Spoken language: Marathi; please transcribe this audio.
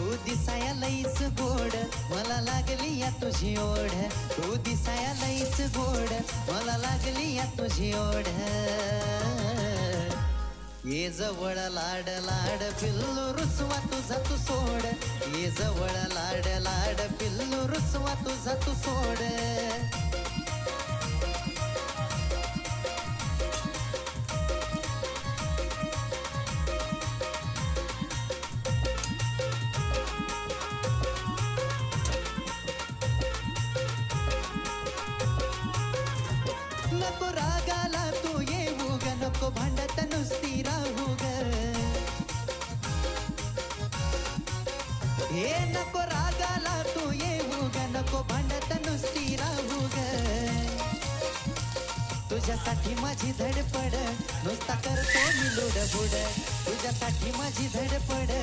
तू दिसाया लईच गोड मला लागली या तुझी ओढ तू दिसाया लईच गोड मला लागली या तुझी ओढ ये जवळ लाड लाड पिल्लू रुसवा तुझा तू सोड ये जवळ लाड लाड पिल्लू रुसवा तुझा तू सोड नको रागाला तू येऊ ग नको भांडत नुसती राहू ग हे नको रागाला तू येऊ ग नको भांडत नुसती राहू ग तुझ्यासाठी माझी धडपड नुसता करतो मी लुडबुड तुझ्यासाठी माझी धडपड